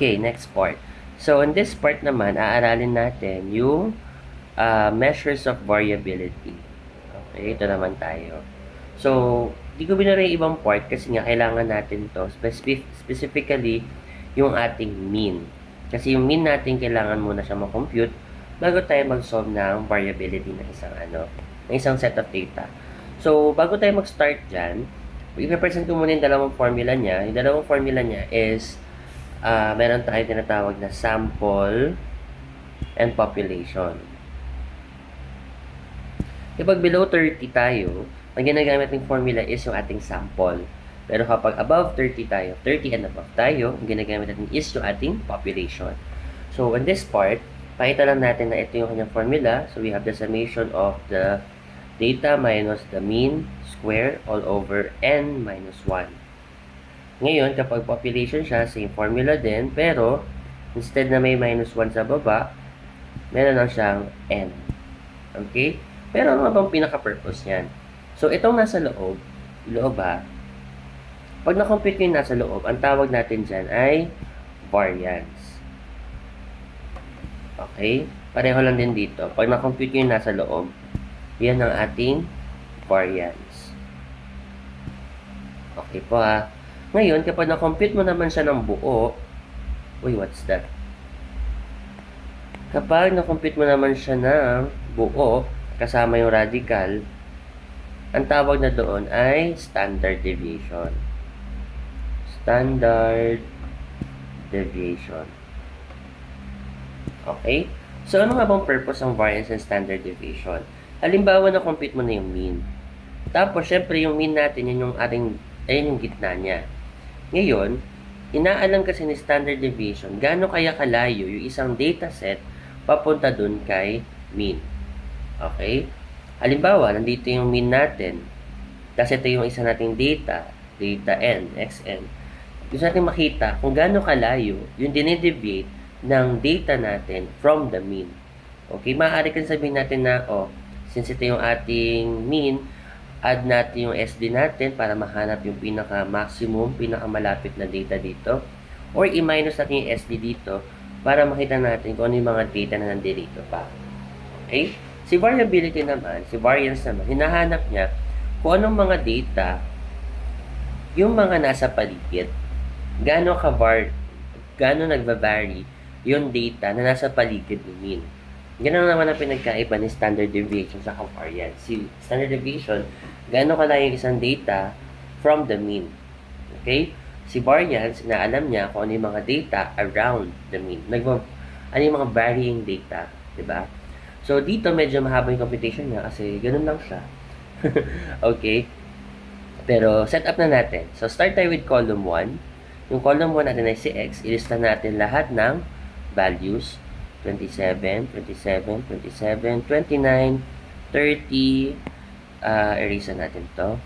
Okay, next part. So, in this part naman, aaralin natin yung measures of variability. Okay, ito naman tayo. So, di ko binara yung ibang part kasi nga kailangan natin to specifically yung ating mean. Kasi yung mean natin kailangan muna siya ma-compute bago tayo mag-solve ng variability ng isang set of data. So, bago tayo mag-start dyan, i-present ko muna yung dalawang formula niya. Yung dalawang formula niya is meron tayo tinatawag na sample and population. Kapag below 30 tayo, ang ginagamit ng formula is yung ating sample. Pero kapag above 30 tayo, 30 and above tayo, ang ginagamit natin is yung ating population. So, in this part, pakita lang natin na ito yung kanyang formula. So, we have the summation of the data minus the mean square all over n minus 1. Ngayon, kapag population siya, same formula din, pero instead na may minus 1 sa baba, meron lang siyang n. Okay? Pero ano bang pinaka-purpose niyan? So, itong nasa loob ha, pag na-compute yung nasa loob, ang tawag natin dyan ay variance. Okay? Pareho lang din dito. Pag na-compute yung nasa loob, yan ang ating variance. Okay po ha. Ngayon, kapag na-compute mo naman siya ng buo, what's that? Kapag na-compute mo naman siya ng buo, kasama yung radical, ang tawag na doon ay standard deviation. Standard deviation. Okay? So, ano nga bang purpose ng variance and standard deviation? Halimbawa, na-compute mo na yung mean. Tapos, syempre, yung mean natin, yun yung yung gitna niya. Ngayon, inaalam kasi ni standard deviation gaano kaya kalayo yung isang dataset papunta dun kay mean. Okay? Halimbawa, nandito yung mean natin. Kasi ito yung isa nating data n, xn. Gusto natin makita kung gaano kalayo yung dinedeviate ng data natin from the mean. Okay? Maaari kan sabihin natin na, since ito yung ating mean, add natin yung SD natin para mahanap yung pinaka-maximum, pinaka-malapit na data dito. Or i-minus natin yung SD dito para makita natin kung ano yung mga data na nandito pa. Okay? Si variability naman, si variance naman, hinahanap niya kung anong mga data yung mga nasa paligid. Gaano nagva-vary yung data na nasa paligid ni mean. Ganun naman ang pinagkaiba ni standard deviation sa variance. Si standard deviation, gaano kalayo yung isang data from the mean. Okay? Si variance, inaalam niya kung ano yung mga data around the mean. Ano yung mga varying data. Diba? So, dito medyo mahaba yung computation niya kasi ganun lang siya. Okay? Pero, set up na natin. So, start tayo with column 1. Yung column 1 natin ay si x. Ilista natin lahat ng values. 27, 27, 27, 29, 30, erase natin to,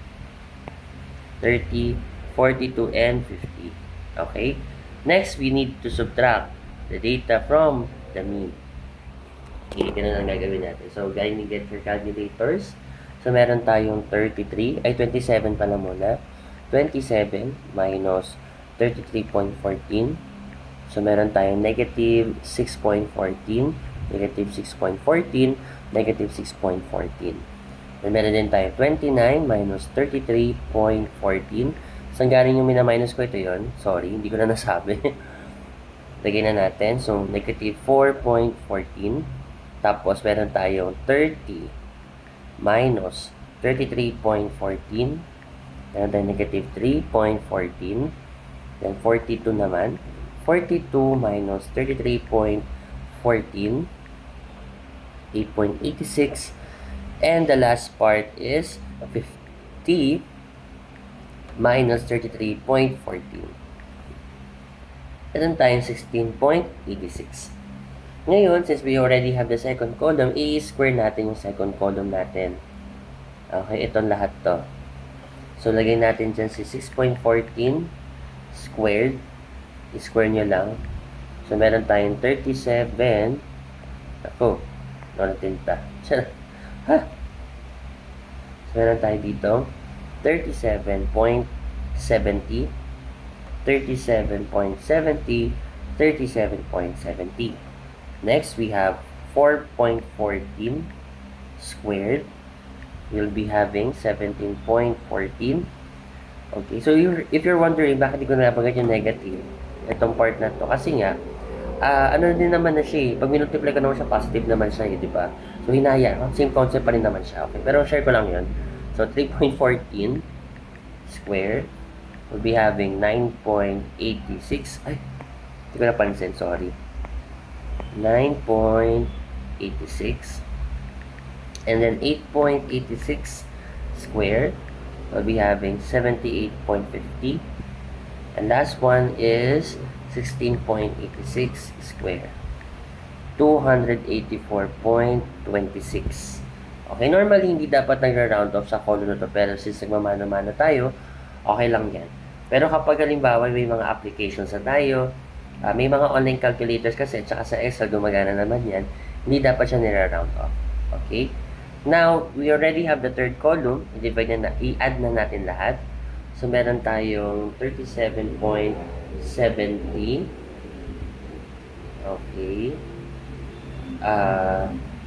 30, 42, and 50. Okay? Next, we need to subtract the data from the mean. Okay, ganun ang gagawin natin. So, guys, get your calculators. So, meron tayong 27 pala muna. 27 minus 33.14. So, meron tayong negative 6.14, negative 6.14, negative 6.14. Then, meron din tayo 29 minus 33.14. Saan galing yung mina-minus ko? Ito yun. Sorry, hindi ko na nasabi. Lagay na natin. So, negative 4.14. Tapos, meron tayong 30 minus 33.14. Meron tayong negative 3.14. Then, 42 naman. 42 minus 33.14, 8.86, and the last part is 50 minus 33.14. Meron tayong 16.86. Ngayon, since we already have the second column, i-square natin yung second column natin. Okay, itong lahat to. So, lagay natin dyan si 6.14 squared. I-square nyo lang. So, meron tayong 37. Ako, wala tinta. Ha? So, meron tayo dito 37.70, 37.70, 37.70. Next, we have 4.14 squared. We'll be having 17.14. Okay, so if you're wondering bakit di ko nabanggit yung negative, itong part na to, kasi nga, ano din naman na siya eh, pag minultiply ko naman siya, positive naman siya eh, di ba? So, hinaya, same concept pa rin naman siya. Okay, pero share ko lang yun. So, 3.14 squared, we'll be having 9.86, ay, hindi ko napansin, sorry. 9.86, and then 8.86 squared, we'll be having 78.50, and last one is 16.86 squared, 284.26. Okay, normally hindi dapat nag-round off sa column na to, pero since nagmamano-mano tayo, okay lang yan. Pero kapag halimbawa may mga applications na tayo, may mga online calculators kasi, tsaka sa Excel gumagana naman yan, hindi dapat siya nire-round off. Okay? Now, we already have the third column. I-add na natin lahat. So, meron tayong 37.70. Okay.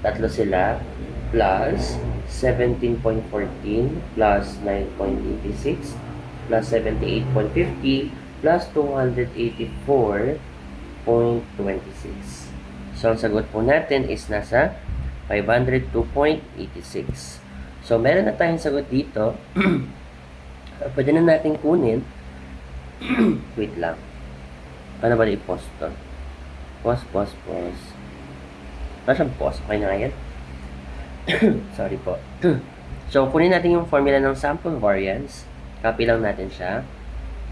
Tatlo sila. Plus 17.14 plus 9.86 plus 78.50 plus 284.26. So, ang sagot po natin is nasa 502.86. So, meron na tayong sagot dito. Pwede na natin kunin. Wait lang. Paano ba i-post to? Pause. Nasaan pause? Okay na nga yan? Sorry po. So, kunin natin yung formula ng sample variance. Copy lang natin siya.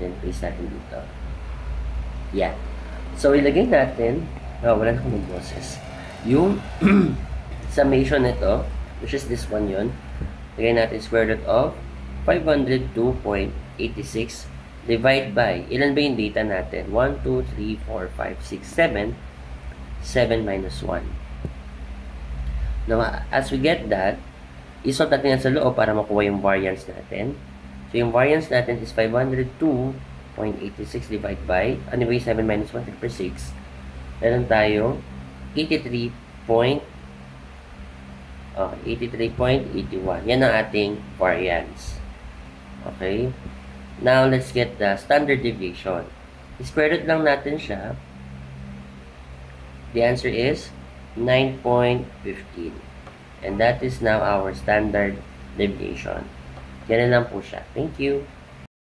Then, paste natin dito. Yeah. So, ilagay natin. Wala na akong boses. Yung summation nito, which is this one yun. Lagay natin square root of 502.86 divide by, ilan ba yung data natin? 1, 2, 3, 4, 5, 6, 7. 7 minus 1. Now, as we get that, isot natin yan sa loob para makuha yung variance natin. So, yung variance natin is 502.86 divided by, anyway, 7 minus 1, 3 per 6. Meron tayo 83.81. Yan ang ating variance. Okay? Now, let's get the standard deviation. Square root lang natin siya. The answer is 9.15. And that is now our standard deviation. Yan lang po siya. Thank you.